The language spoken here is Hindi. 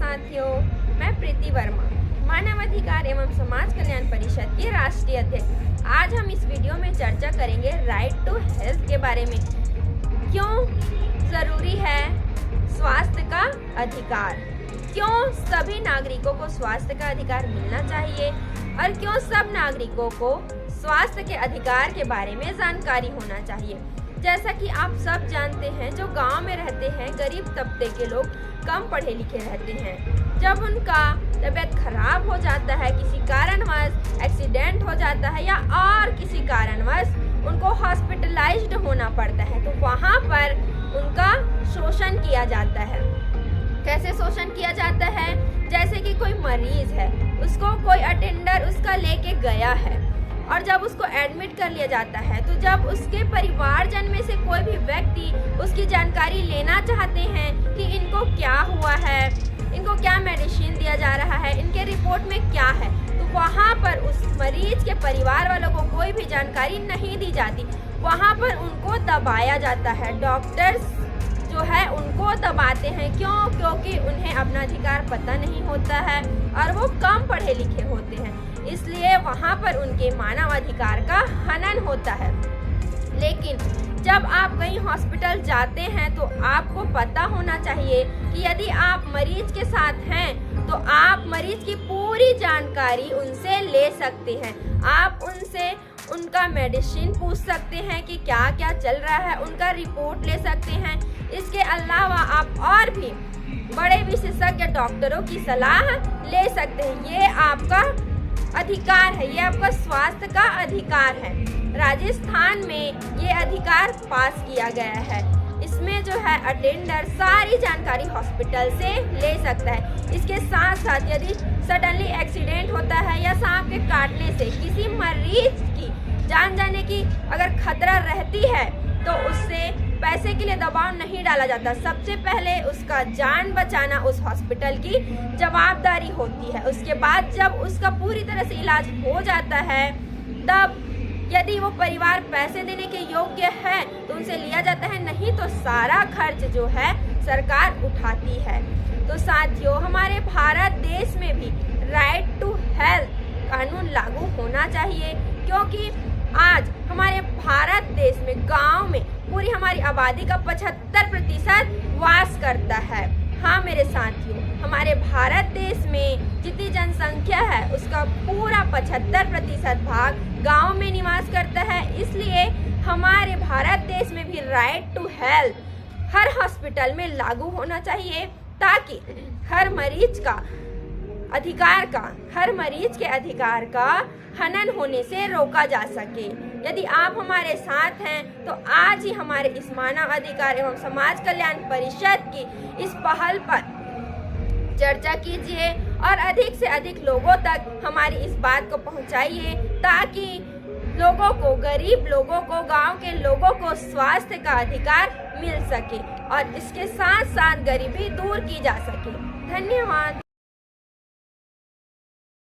साथियों, मैं प्रीति वर्मा, मानव अधिकार एवं समाज कल्याण परिषद के राष्ट्रीय अध्यक्ष। आज हम इस वीडियो में चर्चा करेंगे राइट टू हेल्थ के बारे में। क्यों जरूरी है स्वास्थ्य का अधिकार, क्यों सभी नागरिकों को स्वास्थ्य का अधिकार मिलना चाहिए और क्यों सब नागरिकों को स्वास्थ्य के अधिकार के बारे में जानकारी होना चाहिए। जैसा कि आप सब जानते हैं, जो गांव में रहते हैं, गरीब तबके के लोग कम पढ़े लिखे रहते हैं। जब उनका तबीयत खराब हो जाता है, किसी कारणवश एक्सीडेंट हो जाता है या और किसी कारणवश उनको हॉस्पिटलाइज्ड होना पड़ता है, तो वहाँ पर उनका शोषण किया जाता है। कैसे शोषण किया जाता है? जैसे कि कोई मरीज है, उसको कोई अटेंडर उसका लेके गया है और जब उसको एडमिट कर लिया जाता है, तो जब उसके परिवारजन में से कोई भी व्यक्ति उसकी जानकारी लेना चाहते हैं कि इनको क्या हुआ है, इनको क्या मेडिसिन दिया जा रहा है, इनके रिपोर्ट में क्या है, तो वहाँ पर उस मरीज के परिवार वालों को कोई भी जानकारी नहीं दी जाती। वहाँ पर उनको दबाया जाता है। डॉक्टर्स जो है उनको दबाते हैं। क्यों? क्योंकि उन्हें अपना अधिकार पता नहीं होता है और वो कम पढ़े लिखे होते हैं, इसलिए वहाँ पर उनके मानव अधिकार का हनन होता है। लेकिन जब आप कहीं हॉस्पिटल जाते हैं तो आपको पता होना चाहिए कि यदि आप मरीज के साथ हैं तो आप मरीज की पूरी जानकारी उनसे ले सकते हैं। आप उनसे उनका मेडिसिन पूछ सकते हैं कि क्या क्या चल रहा है, उनका रिपोर्ट ले सकते हैं। इसके अलावा आप और भी बड़े विशेषज्ञ डॉक्टरों की सलाह ले सकते हैं। ये आपका अधिकार है, ये आपका स्वास्थ्य का अधिकार है। राजस्थान में ये अधिकार पास किया गया है। इसमें जो है अटेंडर सारी जानकारी हॉस्पिटल से ले सकता है। इसके साथ साथ यदि सडनली एक्सीडेंट होता है या सांप के काटने से किसी मरीज की जान जाने की अगर खतरा रहती है, तो उससे पैसे के लिए दबाव नहीं डाला जाता। सबसे पहले उसका जान बचाना उस हॉस्पिटल की जवाबदारी होती है। उसके बाद जब उसका पूरी तरह से इलाज हो जाता है, तब यदि वो परिवार पैसे देने के योग्य है तो उनसे लिया जाता है, नहीं तो सारा खर्च जो है सरकार उठाती है। तो साथियों, हमारे भारत देश में भी राइट टू हेल्थ कानून लागू होना चाहिए, क्योंकि आज हमारे भारत देश में गांव में पूरी हमारी आबादी का 75% वास करता है। हाँ मेरे साथियों, हमारे भारत देश में जितनी जनसंख्या है उसका पूरा 75% भाग गांव में निवास करता है। इसलिए हमारे भारत देश में भी राइट टू हेल्थ हर हॉस्पिटल में लागू होना चाहिए, ताकि हर मरीज के अधिकार का हनन होने से रोका जा सके। यदि आप हमारे साथ हैं तो आज ही हमारे इस मानव अधिकार एवं समाज कल्याण परिषद की इस पहल पर चर्चा कीजिए और अधिक से अधिक लोगों तक हमारी इस बात को पहुंचाइए, ताकि लोगों को, गरीब लोगों को, गांव के लोगों को स्वास्थ्य का अधिकार मिल सके और इसके साथ साथ गरीबी दूर की जा सके। धन्यवाद।